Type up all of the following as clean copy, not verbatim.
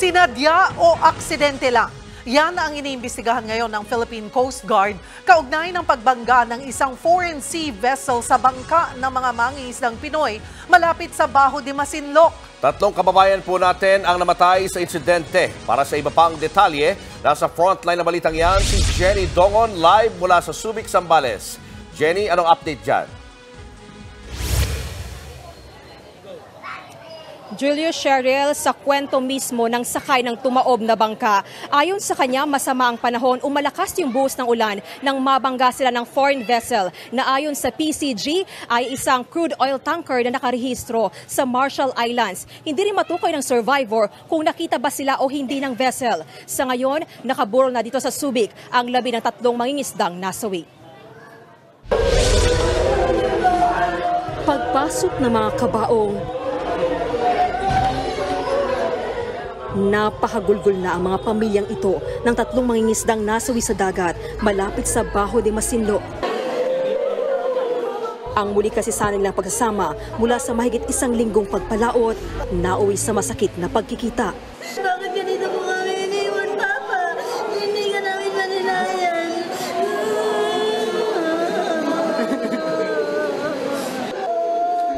Sinadya o aksidente lang? Yan ang iniimbestigahan ngayon ng Philippine Coast Guard kaugnay ng pagbangga ng isang foreign sea vessel sa bangka ng mga mangingisdang Pinoy malapit sa Bajo de Masinloc. 3 kababayan po natin ang namatay sa insidente. Para sa iba pang detalye, nasa frontline na balitang yan si Jenny Dongon live mula sa Subic, Zambales. Jenny, anong update dyan? Julius Cheryl, sa kwento mismo ng sakay ng tumaob na bangka. Ayon sa kanya, masama ang panahon, umalakas yung buhos ng ulan nang mabangga sila ng foreign vessel na ayon sa PCG ay isang crude oil tanker na nakarehistro sa Marshall Islands. Hindi rin matukoy ng survivor kung nakita ba sila o hindi ng vessel. Sa ngayon, nakaburol na dito sa Subic ang 13 mangingisdang nasawi. Pagpasok ng mga kabaong, napakagulgol na ang mga pamilyang ito ng 3 mangingisdang nasawi sa dagat malapit sa Bajo de Masinloc. Ang muli kasi sa nilang pagsasama mula sa mahigit 1 linggong pagpalaot, nauwi sa masakit na pagkikita. Bakit ganito po kami iniwan, Papa? Hindi ka namin manilayan.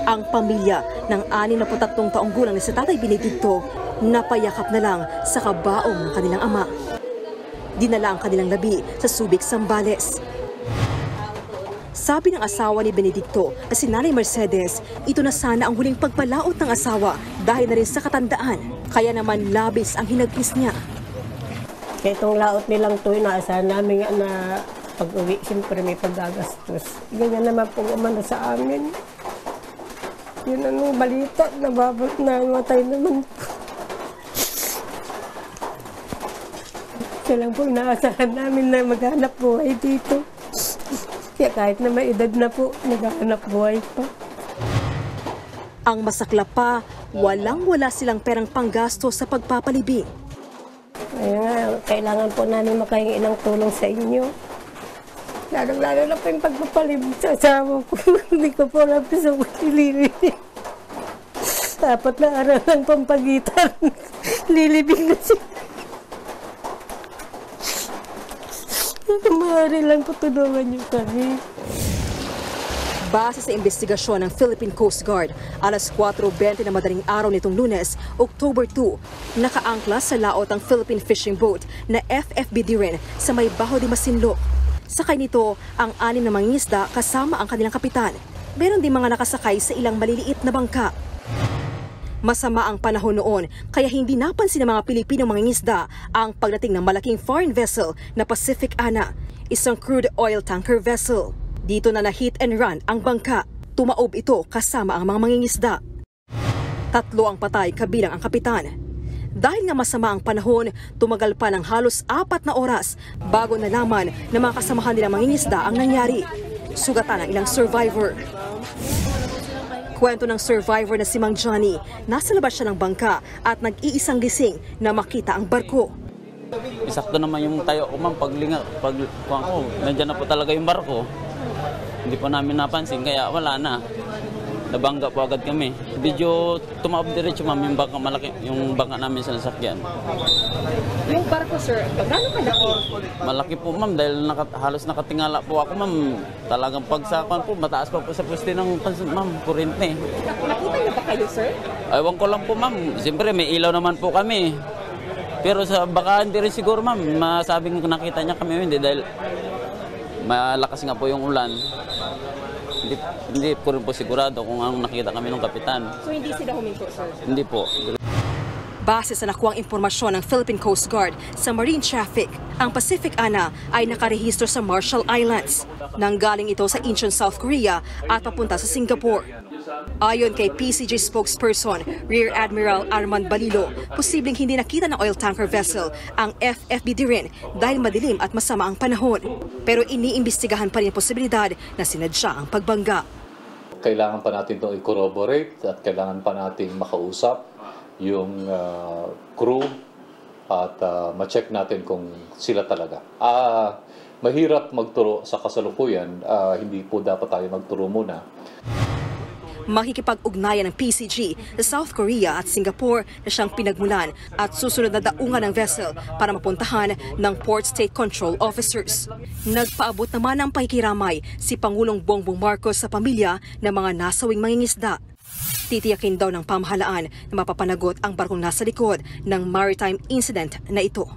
Ang pamilya ng 63 taong gulang na si Tatay Benedicto napayakap na lang sa kabaong ng kanilang ama. Dinala ang kanilang labi sa Subic, Zambales. Sabi ng asawa ni Benedicto na si Nanay Mercedes, ito na sana ang huling pagpalaot ng asawa dahil na rin sa katandaan. Kaya naman labis ang hinagpis niya. Kaya itong laot nilang to, inaasahan namin na pag-uwi, siyempre may paggagastos. Ganyan naman po umano sa amin. Yun anong balita, namatay naman. Siya lang po inaasahan namin na maghanap buhay dito. Kaya kahit na may edad na po, naghahanap buhay pa. Ang masaklap pa, walang-wala silang perang panggasto sa pagpapalibing. Kaya nga, kailangan po namin makahingi ng tulong sa inyo. Lalo na po yung pagpapalibing sa asawa ko. Hindi ko po alam sa lilibing. 4 na araw ng pampagitan. Lilibing na siya. Maaari lang po tulungan niyo kami. Base sa investigasyon ng Philippine Coast Guard, alas 4:20 na madaling araw nitong Lunes, October 2, nakaangkla sa laot ang Philippine fishing boat na FFB Diren sa may Bajo de Masinloc. Sakay nito ang 6 na mangingisda kasama ang kanilang kapitan. Meron din mga nakasakay sa ilang maliliit na bangka. Masama ang panahon noon kaya hindi napansin ng mga Pilipinong mangingisda ang pagdating ng malaking foreign vessel na Pacific Ana, isang crude oil tanker vessel. Dito na hit and run ang bangka. Tumaob ito kasama ang mga mangingisda. 3 ang patay kabilang ang kapitan. Dahil nga masama ang panahon, tumagal pa ng halos 4 na oras bago nalaman na mga kasamahan nilang mangingisda ang nangyari. Sugatan ang ilang survivor. Kwento ng survivor na si Mang Johnny, nasa labas siya ng bangka at nag-iisang gising na makita ang barko. Isakto naman yung tayo ko, ma'am, nandiyan na po talaga yung barko. Hindi po namin napansin, kaya wala na. Nabangga po agad kami. Medyo tumaob diretso, ma'am, yung bangka malaki, yung bangka namin sa nasakyan. Yung barko, sir, gaano kalaki? Malaki po, ma'am, dahil halos nakatingala po ako, ma'am. Talagang pagsakan po, mataas pa po sa pwesto ng ma'am, kurente. Nakita niyo ba kayo, sir? Ewan ko lang po, ma'am. Siyempre, may ilaw naman po kami. Pero baka hindi rin siguro, ma'am, masabing nakita niya kami, hindi, dahil malakas nga po yung ulan. Hindi ko rin po sigurado kung anong nakita kami ng kapitan. So hindi sila huminto, sir? Hindi po. Base sa nakuwang impormasyon ng Philippine Coast Guard sa marine traffic, ang Pacific Ana ay nakarehistro sa Marshall Islands. Nanggaling ito sa Incheon, South Korea at papunta sa Singapore. Ayon kay PCG spokesperson Rear Admiral Armand Balilo, posibleng hindi nakita ng oil tanker vessel ang FFB Diren dahil madilim at masama ang panahon. Pero iniimbestigahan pa rin ang posibilidad na sinadya ang pagbangga. Kailangan pa natin itong i-corroborate at kailangan pa natin makausap yung crew at ma-check natin kung sila talaga. Mahirap magturo sa kasalukuyan, hindi po dapat tayo magturo muna. Makikipag-ugnayan ng PCG sa South Korea at Singapore na siyang pinagmulan at susunod na daungan ng vessel para mapuntahan ng Port State Control Officers. Nagpaabot naman ng pakikiramay si Pangulong Bongbong Marcos sa pamilya ng mga nasawing mangingisda. Titiyakin daw ng pamahalaan na mapapanagot ang barkong nasa likod ng maritime incident na ito.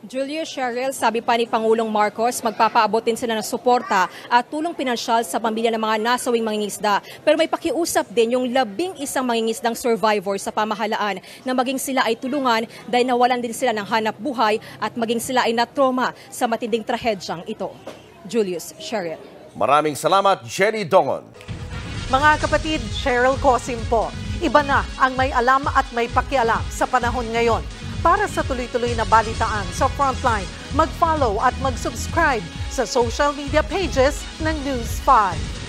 Julius Cheryl, sabi pa ni Pangulong Marcos, magpapaabot din sila ng suporta at tulong pinansyal sa pamilya ng mga nasawing mangingisda. Pero may pakiusap din yung 11 mangingisdang survivor sa pamahalaan na maging sila ay tulungan dahil nawalan din sila ng hanap buhay at maging sila ay natroma sa matinding trahedyang ito. Julius Cheryl. Maraming salamat, Jenny Dongon. Mga kapatid, Cheryl Cosim po. Iba na ang may alam at may pakialam sa panahon ngayon. Para sa tuloy-tuloy na balitaan sa Frontline, mag-follow at mag-subscribe sa social media pages ng News 5.